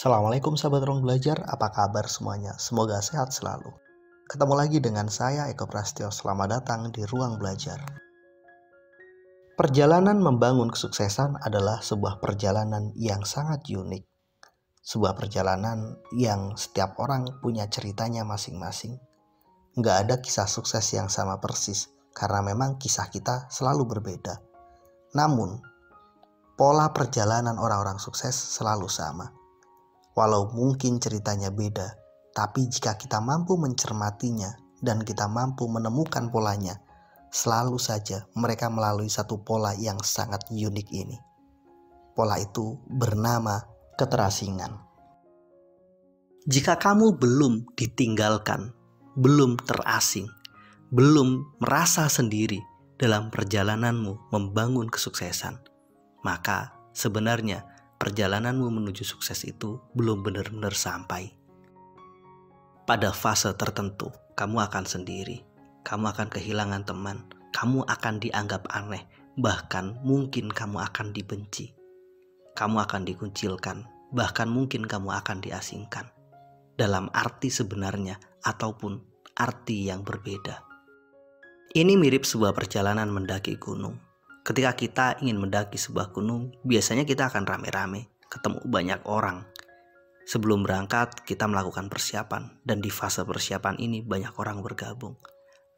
Assalamualaikum sahabat ruang belajar, apa kabar semuanya? Semoga sehat selalu. Ketemu lagi dengan saya Eko Prastio, selamat datang di ruang belajar. Perjalanan membangun kesuksesan adalah sebuah perjalanan yang sangat unik. Sebuah perjalanan yang setiap orang punya ceritanya masing-masing. Nggak ada kisah sukses yang sama persis, karena memang kisah kita selalu berbeda. Namun, pola perjalanan orang-orang sukses selalu sama. Walau mungkin ceritanya beda, tapi jika kita mampu mencermatinya dan kita mampu menemukan polanya, selalu saja mereka melalui satu pola yang sangat unik ini. Pola itu bernama keterasingan. Jika kamu belum ditinggalkan, belum terasing, belum merasa sendiri dalam perjalananmu membangun kesuksesan, maka sebenarnya perjalananmu menuju sukses itu belum benar-benar sampai. Pada fase tertentu, kamu akan sendiri, kamu akan kehilangan teman, kamu akan dianggap aneh, bahkan mungkin kamu akan dibenci. Kamu akan dikucilkan, bahkan mungkin kamu akan diasingkan. Dalam arti sebenarnya ataupun arti yang berbeda. Ini mirip sebuah perjalanan mendaki gunung. Ketika kita ingin mendaki sebuah gunung, biasanya kita akan rame-rame, ketemu banyak orang. Sebelum berangkat, kita melakukan persiapan, dan di fase persiapan ini banyak orang bergabung.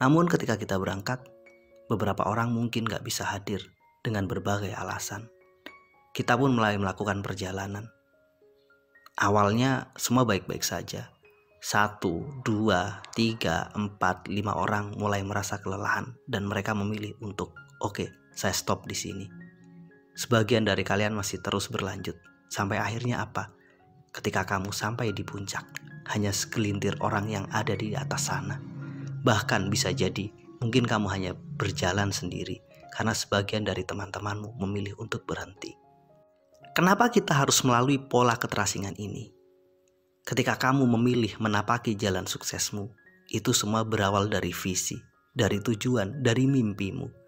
Namun ketika kita berangkat, beberapa orang mungkin gak bisa hadir dengan berbagai alasan. Kita pun mulai melakukan perjalanan. Awalnya semua baik-baik saja. 1, 2, 3, 4, 5 orang mulai merasa kelelahan dan mereka memilih untuk oke, saya stop di sini. Sebagian dari kalian masih terus berlanjut. Sampai akhirnya apa? Ketika kamu sampai di puncak, hanya segelintir orang yang ada di atas sana. Bahkan bisa jadi, mungkin kamu hanya berjalan sendiri karena sebagian dari teman-temanmu memilih untuk berhenti. Kenapa kita harus melalui pola keterasingan ini? Ketika kamu memilih menapaki jalan suksesmu, itu semua berawal dari visi, dari tujuan, dari mimpimu.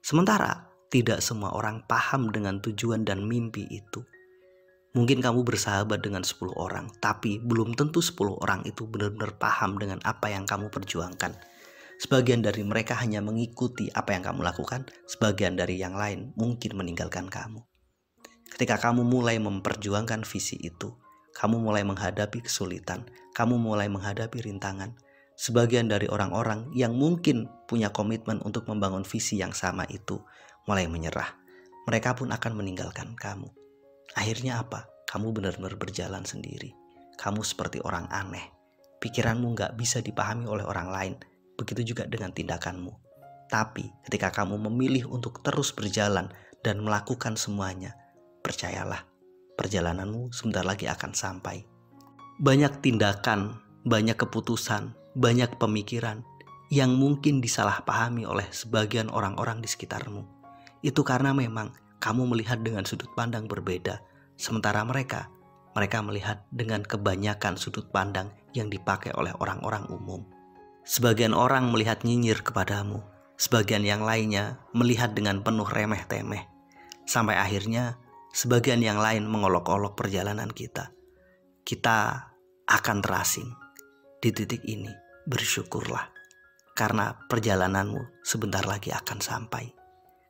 Sementara tidak semua orang paham dengan tujuan dan mimpi itu. Mungkin kamu bersahabat dengan 10 orang, tapi belum tentu 10 orang itu benar-benar paham dengan apa yang kamu perjuangkan. Sebagian dari mereka hanya mengikuti apa yang kamu lakukan, sebagian dari yang lain mungkin meninggalkan kamu. Ketika kamu mulai memperjuangkan visi itu, kamu mulai menghadapi kesulitan, kamu mulai menghadapi rintangan. Sebagian dari orang-orang yang mungkin punya komitmen untuk membangun visi yang sama itu mulai menyerah. Mereka pun akan meninggalkan kamu. Akhirnya apa? Kamu benar-benar berjalan sendiri. Kamu seperti orang aneh. Pikiranmu gak bisa dipahami oleh orang lain. Begitu juga dengan tindakanmu. Tapi ketika kamu memilih untuk terus berjalan dan melakukan semuanya, percayalah, perjalananmu sebentar lagi akan sampai. Banyak tindakan, banyak keputusan, banyak pemikiran yang mungkin disalahpahami oleh sebagian orang-orang di sekitarmu. Itu karena memang kamu melihat dengan sudut pandang berbeda, sementara mereka melihat dengan kebanyakan sudut pandang yang dipakai oleh orang-orang umum. Sebagian orang melihat nyinyir kepadamu, sebagian yang lainnya melihat dengan penuh remeh-temeh. Sampai akhirnya sebagian yang lain mengolok-olok perjalanan kita. Kita akan terasing. Di titik ini, bersyukurlah. Karena perjalananmu sebentar lagi akan sampai.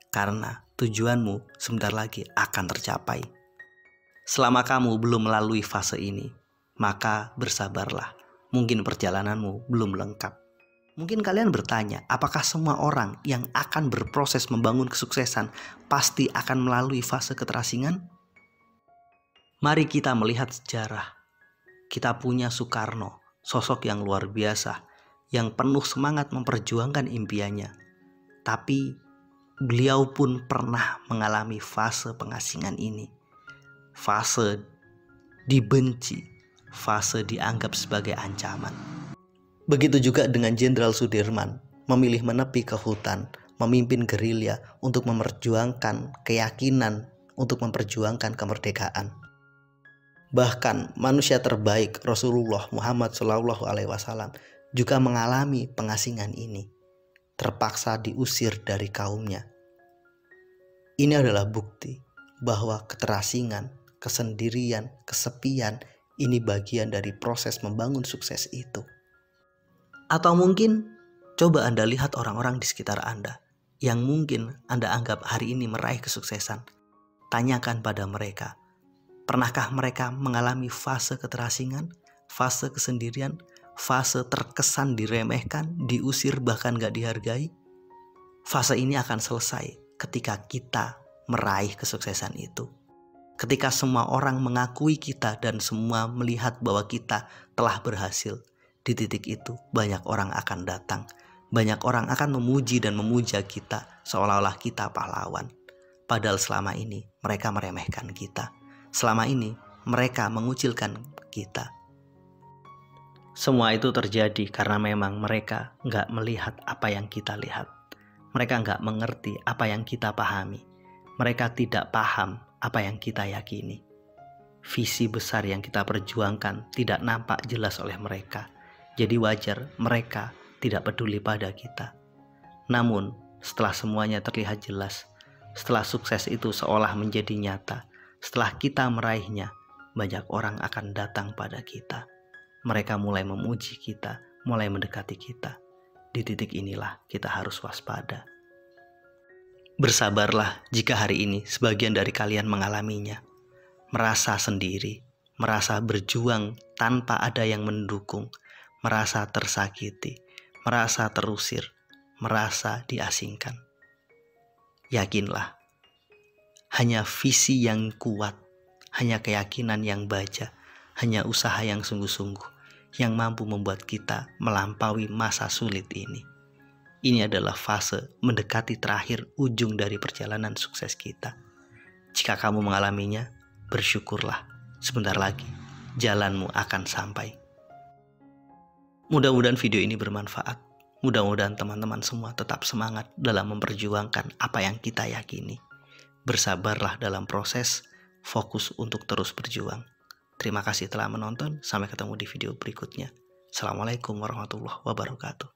Karena tujuanmu sebentar lagi akan tercapai. Selama kamu belum melalui fase ini, maka bersabarlah. Mungkin perjalananmu belum lengkap. Mungkin kalian bertanya, apakah semua orang yang akan berproses membangun kesuksesan pasti akan melalui fase keterasingan? Mari kita melihat sejarah. Kita punya Soekarno, sosok yang luar biasa, yang penuh semangat memperjuangkan impiannya. Tapi beliau pun pernah mengalami fase pengasingan ini. Fase dibenci, fase dianggap sebagai ancaman. Begitu juga dengan Jenderal Sudirman, memilih menepi ke hutan, memimpin gerilya untuk memperjuangkan keyakinan, untuk memperjuangkan kemerdekaan. Bahkan manusia terbaik Rasulullah Muhammad SAW juga mengalami pengasingan ini, terpaksa diusir dari kaumnya. Ini adalah bukti bahwa keterasingan, kesendirian, kesepian Ini bagian dari proses membangun sukses itu. Atau mungkin coba Anda lihat orang-orang di sekitar Anda yang mungkin Anda anggap hari ini meraih kesuksesan. Tanyakan pada mereka, pernahkah mereka mengalami fase keterasingan, fase kesendirian, fase terkesan diremehkan, diusir, bahkan gak dihargai? Fase ini akan selesai ketika kita meraih kesuksesan itu. Ketika semua orang mengakui kita dan semua melihat bahwa kita telah berhasil, di titik itu banyak orang akan datang. Banyak orang akan memuji dan memuja kita seolah-olah kita pahlawan. Padahal selama ini mereka meremehkan kita. Selama ini mereka mengucilkan kita. Semua itu terjadi karena memang mereka nggak melihat apa yang kita lihat. Mereka nggak mengerti apa yang kita pahami. Mereka tidak paham apa yang kita yakini. Visi besar yang kita perjuangkan tidak nampak jelas oleh mereka. Jadi wajar mereka tidak peduli pada kita. Namun setelah semuanya terlihat jelas, setelah sukses itu seolah menjadi nyata, setelah kita meraihnya, banyak orang akan datang pada kita. Mereka mulai memuji kita, mulai mendekati kita. Di titik inilah kita harus waspada. Bersabarlah jika hari ini sebagian dari kalian mengalaminya. Merasa sendiri, merasa berjuang tanpa ada yang mendukung, merasa tersakiti, merasa terusir, merasa diasingkan. Yakinlah, hanya visi yang kuat, hanya keyakinan yang baja, hanya usaha yang sungguh-sungguh yang mampu membuat kita melampaui masa sulit ini. Ini adalah fase mendekati terakhir ujung dari perjalanan sukses kita. Jika kamu mengalaminya, bersyukurlah. Sebentar lagi, jalanmu akan sampai. Mudah-mudahan video ini bermanfaat. Mudah-mudahan teman-teman semua tetap semangat dalam memperjuangkan apa yang kita yakini. Bersabarlah dalam proses, fokus untuk terus berjuang. Terima kasih telah menonton, sampai ketemu di video berikutnya. Assalamualaikum warahmatullahi wabarakatuh.